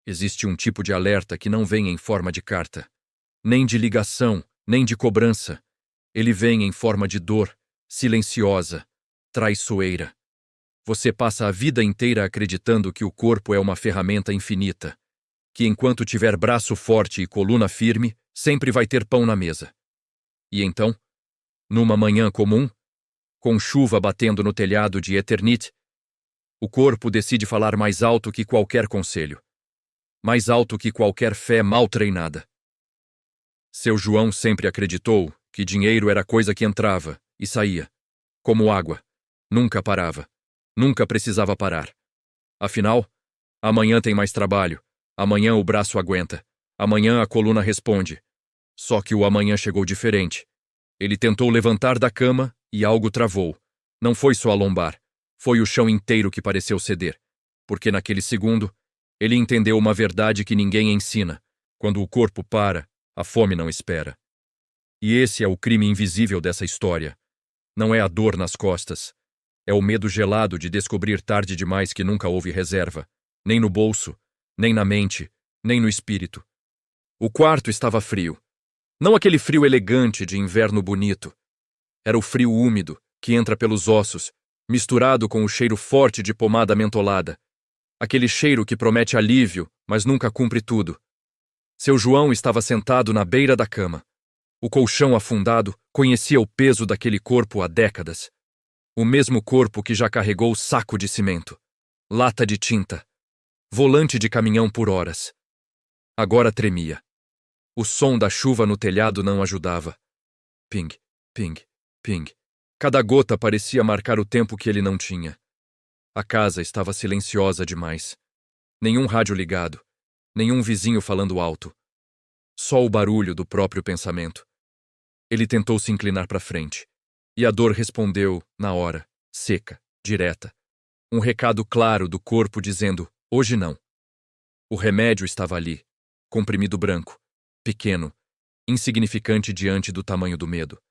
Existe um tipo de alerta que não vem em forma de carta, nem de ligação, nem de cobrança. Ele vem em forma de dor, silenciosa, traiçoeira. Você passa a vida inteira acreditando que o corpo é uma ferramenta infinita, que enquanto tiver braço forte e coluna firme, sempre vai ter pão na mesa. E então, numa manhã comum, com chuva batendo no telhado de Eternite, o corpo decide falar mais alto que qualquer conselho, mais alto que qualquer fé mal treinada. Seu João sempre acreditou que dinheiro era coisa que entrava e saía, como água, nunca parava, nunca precisava parar. Afinal, amanhã tem mais trabalho, amanhã o braço aguenta, amanhã a coluna responde. Só que o amanhã chegou diferente. Ele tentou levantar da cama e algo travou. Não foi só a lombar, foi o chão inteiro que pareceu ceder, porque naquele segundo, ele entendeu uma verdade que ninguém ensina. Quando o corpo para, a fome não espera. E esse é o crime invisível dessa história. Não é a dor nas costas. É o medo gelado de descobrir tarde demais que nunca houve reserva, nem no bolso, nem na mente, nem no espírito. O quarto estava frio. Não aquele frio elegante de inverno bonito. Era o frio úmido, que entra pelos ossos, misturado com o cheiro forte de pomada mentolada. Aquele cheiro que promete alívio, mas nunca cumpre tudo. Seu João estava sentado na beira da cama. O colchão afundado conhecia o peso daquele corpo há décadas. O mesmo corpo que já carregou saco de cimento, lata de tinta, volante de caminhão por horas. Agora tremia. O som da chuva no telhado não ajudava. Ping, ping, ping. Cada gota parecia marcar o tempo que ele não tinha. A casa estava silenciosa demais. Nenhum rádio ligado, nenhum vizinho falando alto. Só o barulho do próprio pensamento. Ele tentou se inclinar para frente, e a dor respondeu, na hora, seca, direta. Um recado claro do corpo dizendo, hoje não. O remédio estava ali, comprimido branco, pequeno, insignificante diante do tamanho do medo.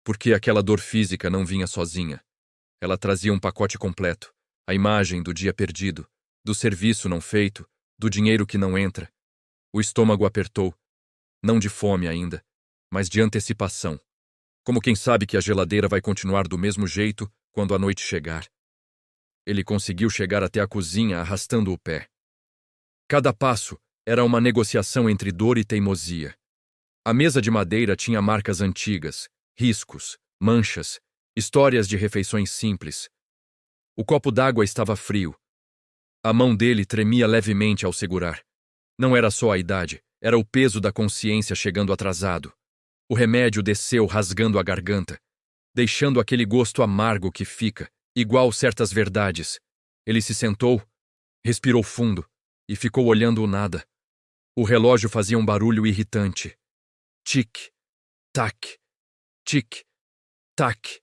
Porque aquela dor física não vinha sozinha. Ela trazia um pacote completo, a imagem do dia perdido, do serviço não feito, do dinheiro que não entra. O estômago apertou, não de fome ainda, mas de antecipação. Como quem sabe que a geladeira vai continuar do mesmo jeito quando a noite chegar. Ele conseguiu chegar até a cozinha arrastando o pé. Cada passo era uma negociação entre dor e teimosia. A mesa de madeira tinha marcas antigas, riscos, manchas, histórias de refeições simples. O copo d'água estava frio. A mão dele tremia levemente ao segurar. Não era só a idade, era o peso da consciência chegando atrasado. O remédio desceu rasgando a garganta, deixando aquele gosto amargo que fica, igual certas verdades. Ele se sentou, respirou fundo e ficou olhando o nada. O relógio fazia um barulho irritante. Tic, tac, tic, tac.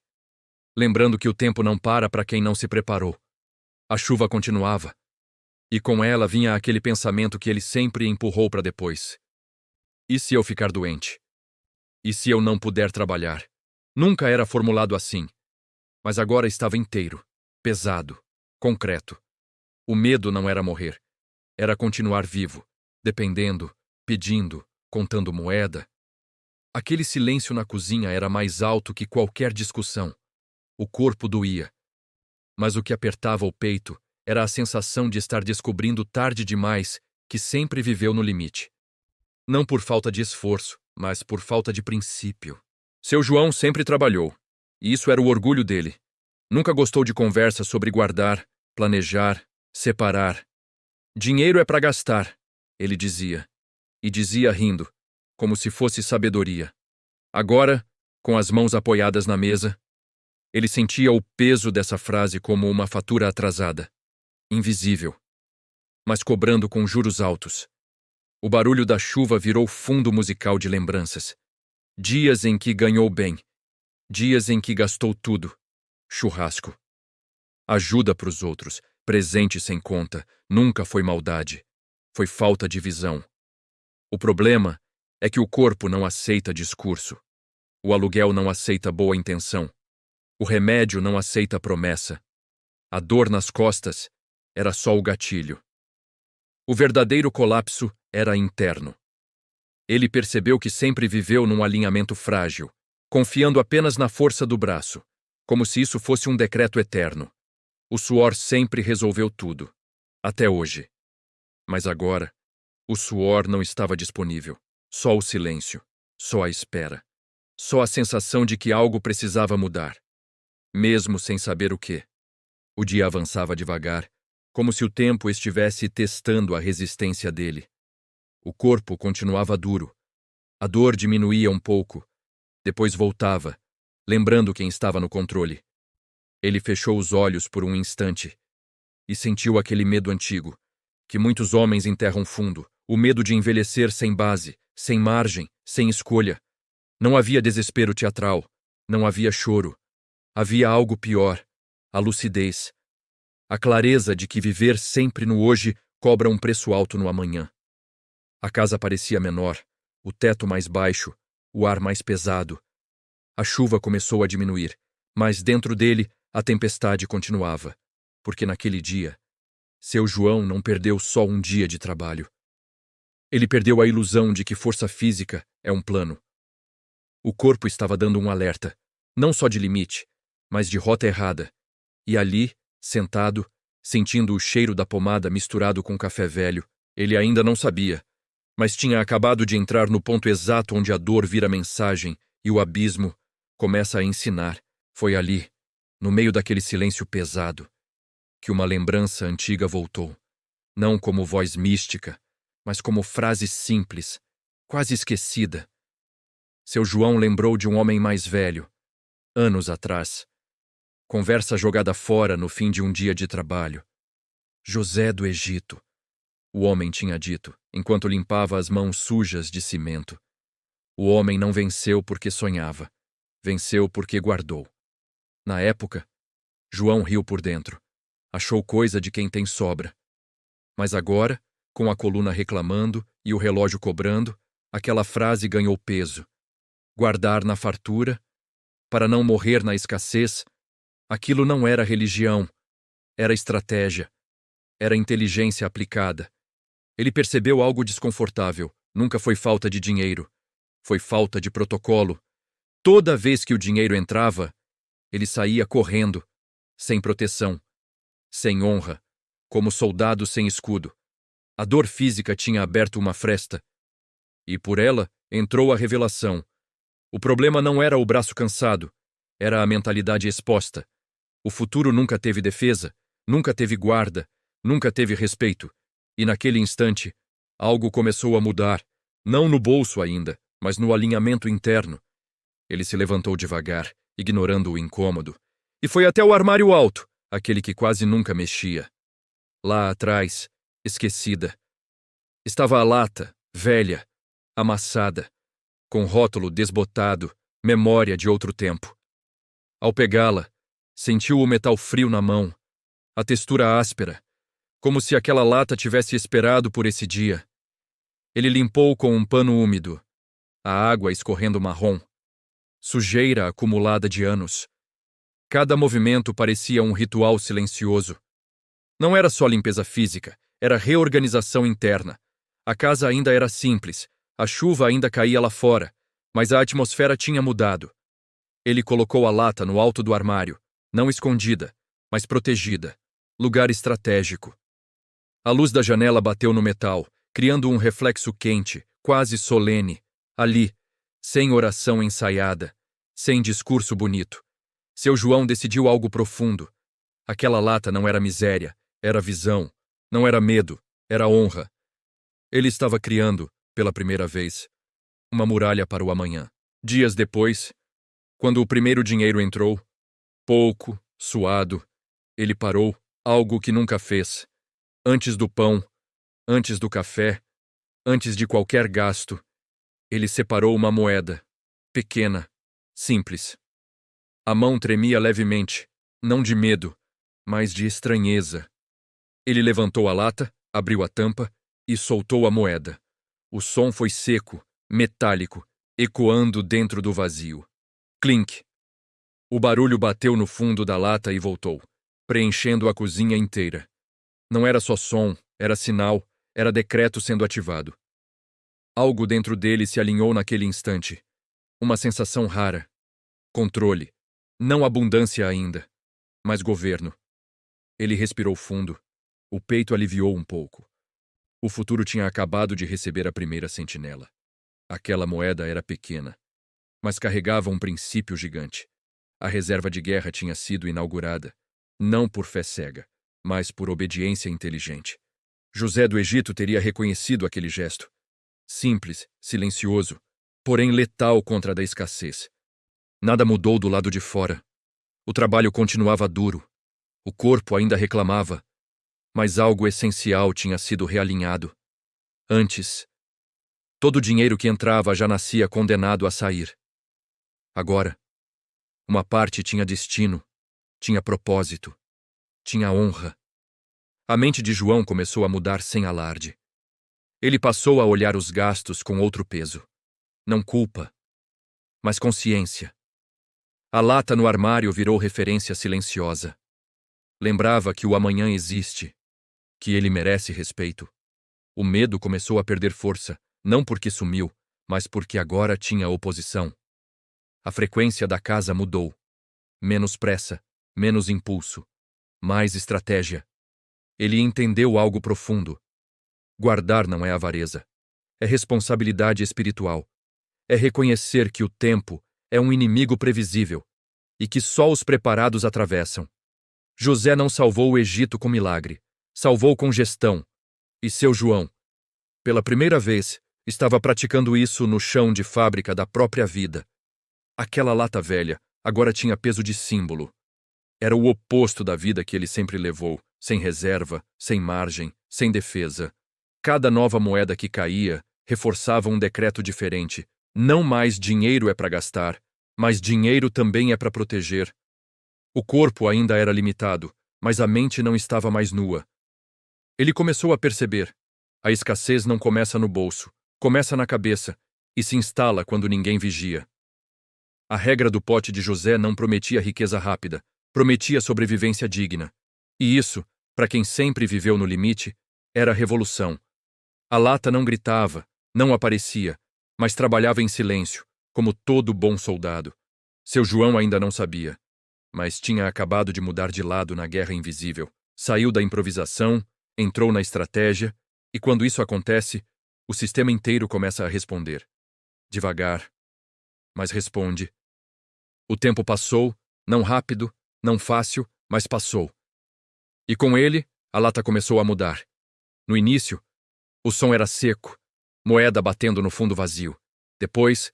Lembrando que o tempo não para quem não se preparou. A chuva continuava. E com ela vinha aquele pensamento que ele sempre empurrou para depois. E se eu ficar doente? E se eu não puder trabalhar? Nunca era formulado assim. Mas agora estava inteiro, pesado, concreto. O medo não era morrer. Era continuar vivo, dependendo, pedindo, contando moeda. Aquele silêncio na cozinha era mais alto que qualquer discussão. O corpo doía. Mas o que apertava o peito era a sensação de estar descobrindo tarde demais que sempre viveu no limite. Não por falta de esforço, mas por falta de princípio. Seu João sempre trabalhou, e isso era o orgulho dele. Nunca gostou de conversa sobre guardar, planejar, separar. Dinheiro é para gastar, ele dizia. E dizia rindo, como se fosse sabedoria. Agora, com as mãos apoiadas na mesa, ele sentia o peso dessa frase como uma fatura atrasada, invisível, mas cobrando com juros altos. O barulho da chuva virou fundo musical de lembranças. Dias em que ganhou bem, dias em que gastou tudo. Churrasco. Ajuda para os outros, presente sem conta, nunca foi maldade. Foi falta de visão. O problema é que o corpo não aceita discurso. O aluguel não aceita boa intenção. O remédio não aceita promessa. A dor nas costas era só o gatilho. O verdadeiro colapso era interno. Ele percebeu que sempre viveu num alinhamento frágil, confiando apenas na força do braço, como se isso fosse um decreto eterno. O suor sempre resolveu tudo, até hoje. Mas agora, o suor não estava disponível. Só o silêncio, só a espera, só a sensação de que algo precisava mudar, mesmo sem saber o quê. O dia avançava devagar, como se o tempo estivesse testando a resistência dele. O corpo continuava duro. A dor diminuía um pouco, depois voltava, lembrando quem estava no controle. Ele fechou os olhos por um instante e sentiu aquele medo antigo, que muitos homens enterram fundo, o medo de envelhecer sem base, sem margem, sem escolha. Não havia desespero teatral, não havia choro. Havia algo pior, a lucidez, a clareza de que viver sempre no hoje cobra um preço alto no amanhã. A casa parecia menor, o teto mais baixo, o ar mais pesado. A chuva começou a diminuir, mas dentro dele a tempestade continuava, porque naquele dia, seu João não perdeu só um dia de trabalho. Ele perdeu a ilusão de que força física é um plano. O corpo estava dando um alerta, não só de limite, mas de rota errada. E ali, sentado, sentindo o cheiro da pomada misturado com café velho, ele ainda não sabia, mas tinha acabado de entrar no ponto exato onde a dor vira mensagem e o abismo começa a ensinar. Foi ali, no meio daquele silêncio pesado, que uma lembrança antiga voltou, não como voz mística, mas como frase simples, quase esquecida. Seu João lembrou de um homem mais velho, anos atrás. Conversa jogada fora no fim de um dia de trabalho. José do Egito, o homem tinha dito, enquanto limpava as mãos sujas de cimento. O homem não venceu porque sonhava, venceu porque guardou. Na época, João riu por dentro. Achou coisa de quem tem sobra. Mas agora, com a coluna reclamando e o relógio cobrando, aquela frase ganhou peso. Guardar na fartura, para não morrer na escassez, aquilo não era religião, era estratégia, era inteligência aplicada. Ele percebeu algo desconfortável. Nunca foi falta de dinheiro, foi falta de protocolo. Toda vez que o dinheiro entrava, ele saía correndo, sem proteção, sem honra, como soldado sem escudo. A dor física tinha aberto uma fresta, e por ela entrou a revelação. O problema não era o braço cansado, era a mentalidade exposta. O futuro nunca teve defesa, nunca teve guarda, nunca teve respeito. E naquele instante, algo começou a mudar, não no bolso ainda, mas no alinhamento interno. Ele se levantou devagar, ignorando o incômodo, e foi até o armário alto, aquele que quase nunca mexia. Lá atrás, esquecida, estava a lata, velha, amassada, com rótulo desbotado, memória de outro tempo. Ao pegá-la, sentiu o metal frio na mão, a textura áspera, como se aquela lata tivesse esperado por esse dia. Ele limpou com um pano úmido, a água escorrendo marrom, sujeira acumulada de anos. Cada movimento parecia um ritual silencioso. Não era só limpeza física, era reorganização interna. A casa ainda era simples, a chuva ainda caía lá fora, mas a atmosfera tinha mudado. Ele colocou a lata no alto do armário, não escondida, mas protegida, lugar estratégico. A luz da janela bateu no metal, criando um reflexo quente, quase solene, ali, sem oração ensaiada, sem discurso bonito. Seu João decidiu algo profundo. Aquela lata não era miséria, era visão, não era medo, era honra. Ele estava criando, pela primeira vez, uma muralha para o amanhã. Dias depois, quando o primeiro dinheiro entrou, pouco, suado, ele parou, algo que nunca fez. Antes do pão, antes do café, antes de qualquer gasto, ele separou uma moeda, pequena, simples. A mão tremia levemente, não de medo, mas de estranheza. Ele levantou a lata, abriu a tampa e soltou a moeda. O som foi seco, metálico, ecoando dentro do vazio. Clink! O barulho bateu no fundo da lata e voltou, preenchendo a cozinha inteira. Não era só som, era sinal, Era decreto sendo ativado. Algo dentro dele se alinhou naquele instante. Uma sensação rara. Controle. Não abundância ainda, mas governo. Ele respirou fundo. O peito aliviou um pouco. O futuro tinha acabado de receber a primeira sentinela. Aquela moeda era pequena, mas carregava um princípio gigante. A reserva de guerra tinha sido inaugurada, não por fé cega, mas por obediência inteligente. José do Egito teria reconhecido aquele gesto. Simples, silencioso, porém letal contra a da escassez. Nada mudou do lado de fora. O trabalho continuava duro. O corpo ainda reclamava, mas algo essencial tinha sido realinhado. Antes, todo o dinheiro que entrava já nascia condenado a sair. Agora, uma parte tinha destino, tinha propósito, tinha honra. A mente de João começou a mudar sem alarde. Ele passou a olhar os gastos com outro peso. Não culpa, mas consciência. A lata no armário virou referência silenciosa. Lembrava que o amanhã existe, que ele merece respeito. O medo começou a perder força, não porque sumiu, mas porque agora tinha oposição. A frequência da casa mudou. Menos pressa, menos impulso, mais estratégia. Ele entendeu algo profundo. Guardar não é avareza. É responsabilidade espiritual. É reconhecer que o tempo é um inimigo previsível e que só os preparados atravessam. José não salvou o Egito com milagre, salvou com gestão. E seu João, pela primeira vez, estava praticando isso no chão de fábrica da própria vida. Aquela lata velha agora tinha peso de símbolo. Era o oposto da vida que ele sempre levou, sem reserva, sem margem, sem defesa. Cada nova moeda que caía reforçava um decreto diferente. Não mais dinheiro é para gastar, mas dinheiro também é para proteger. O corpo ainda era limitado, mas a mente não estava mais nua. Ele começou a perceber. A escassez não começa no bolso, começa na cabeça e se instala quando ninguém vigia. A regra do pote de José não prometia riqueza rápida, prometia sobrevivência digna. E isso, para quem sempre viveu no limite, era revolução. A lata não gritava, não aparecia, mas trabalhava em silêncio, como todo bom soldado. Seu João ainda não sabia, mas tinha acabado de mudar de lado na guerra invisível. Saiu da improvisação, entrou na estratégia, e quando isso acontece, o sistema inteiro começa a responder. Devagar, mas responde. O tempo passou, não rápido, não fácil, mas passou. E com ele, a lata começou a mudar. No início, o som era seco, moeda batendo no fundo vazio. Depois,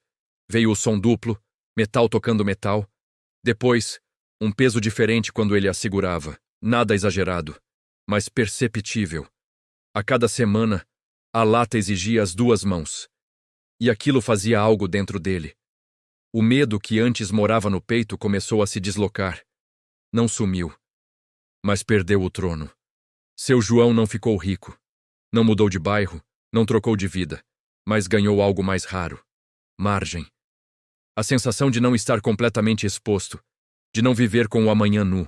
veio o som duplo, metal tocando metal. Depois, um peso diferente quando ele a segurava. Nada exagerado, mas perceptível. A cada semana, a lata exigia as duas mãos. E aquilo fazia algo dentro dele. O medo que antes morava no peito começou a se deslocar. Não sumiu, mas perdeu o trono. Seu João não ficou rico. Não mudou de bairro, não trocou de vida, mas ganhou algo mais raro. Margem. A sensação de não estar completamente exposto, de não viver com o amanhã nu.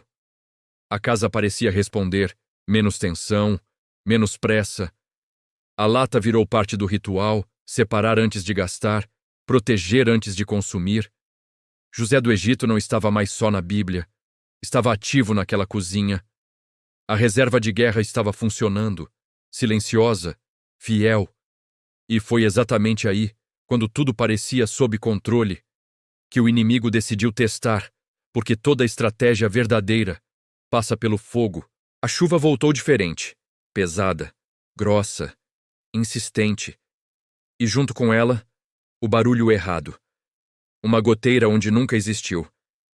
A casa parecia responder, menos tensão, menos pressa. A lata virou parte do ritual, separar antes de gastar, proteger antes de consumir. José do Egito não estava mais só na Bíblia, estava ativo naquela cozinha. A reserva de guerra estava funcionando, silenciosa, fiel. E foi exatamente aí, quando tudo parecia sob controle, que o inimigo decidiu testar, porque toda estratégia verdadeira passa pelo fogo. A chuva voltou diferente, pesada, grossa, insistente. E junto com ela, o barulho errado. Uma goteira onde nunca existiu,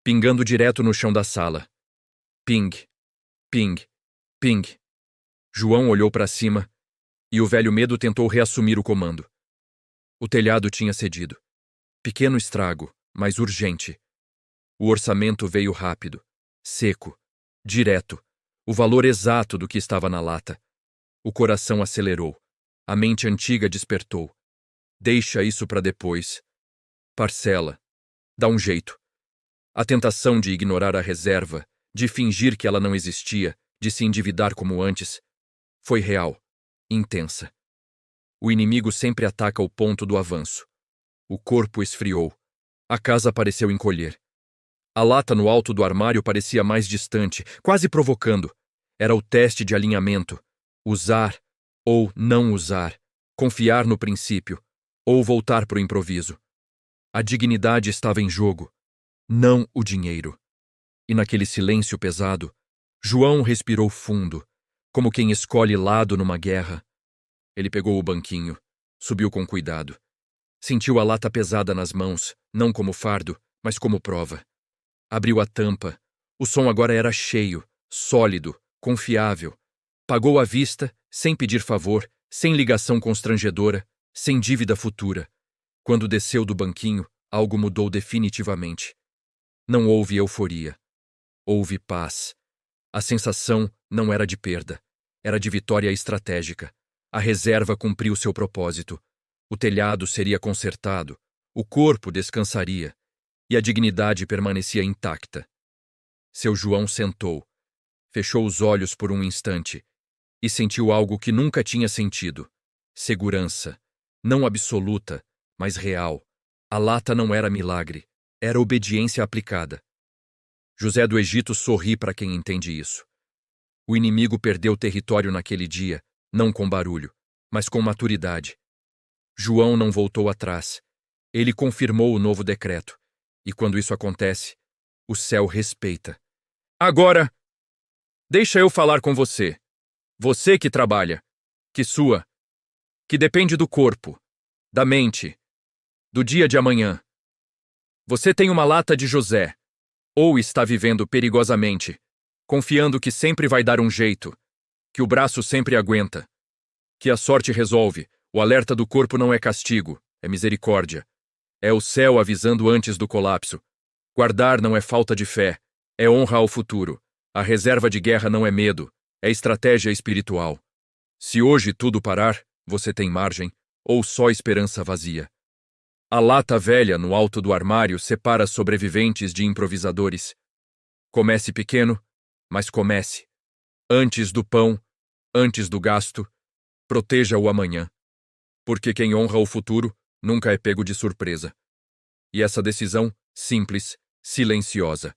pingando direto no chão da sala. Ping, ping, ping. João olhou para cima e o velho medo tentou reassumir o comando. O telhado tinha cedido. Pequeno estrago, mas urgente. O orçamento veio rápido, seco, direto, o valor exato do que estava na lata. O coração acelerou. A mente antiga despertou. Deixa isso para depois. Parcela. Dá um jeito. A tentação de ignorar a reserva, de fingir que ela não existia, de se endividar como antes, foi real. intensa. O inimigo sempre ataca o ponto do avanço. O corpo esfriou. A casa pareceu encolher. A lata no alto do armário parecia mais distante, quase provocando. Era o teste de alinhamento. Usar ou não usar. Confiar no princípio ou voltar para o improviso. A dignidade estava em jogo, não o dinheiro. E naquele silêncio pesado, João respirou fundo, como quem escolhe lado numa guerra. Ele pegou o banquinho, subiu com cuidado. Sentiu a lata pesada nas mãos, não como fardo, mas como prova. Abriu a tampa. O som agora era cheio, sólido, confiável. Pagou à vista, sem pedir favor, sem ligação constrangedora, sem dívida futura. Quando desceu do banquinho, algo mudou definitivamente. Não houve euforia. Houve paz. A sensação não era de perda. Era de vitória estratégica. A reserva cumpriu seu propósito. O telhado seria consertado. O corpo descansaria. E a dignidade permanecia intacta. Seu João sentou. Fechou os olhos por um instante. E sentiu algo que nunca tinha sentido. Segurança. Não absoluta, mas real. A lata não era milagre. Era obediência aplicada. José do Egito sorri para quem entende isso. O inimigo perdeu território naquele dia, não com barulho, mas com maturidade. João não voltou atrás. Ele confirmou o novo decreto. E quando isso acontece, o céu respeita. Agora, deixa eu falar com você. Você que trabalha, que sua, que depende do corpo, da mente, do dia de amanhã. Você tem uma lata de José, ou está vivendo perigosamente, confiando que sempre vai dar um jeito, que o braço sempre aguenta, que a sorte resolve, o alerta do corpo não é castigo, é misericórdia. É o céu avisando antes do colapso. Guardar não é falta de fé, é honra ao futuro. A reserva de guerra não é medo, é estratégia espiritual. Se hoje tudo parar, você tem margem, ou só esperança vazia. A lata velha no alto do armário separa sobreviventes de improvisadores. Comece pequeno, mas comece. Antes do pão, antes do gasto, proteja o amanhã. Porque quem honra o futuro nunca é pego de surpresa. E essa decisão, simples, silenciosa,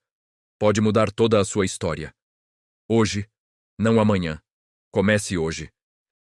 pode mudar toda a sua história. Hoje, não amanhã. Comece hoje.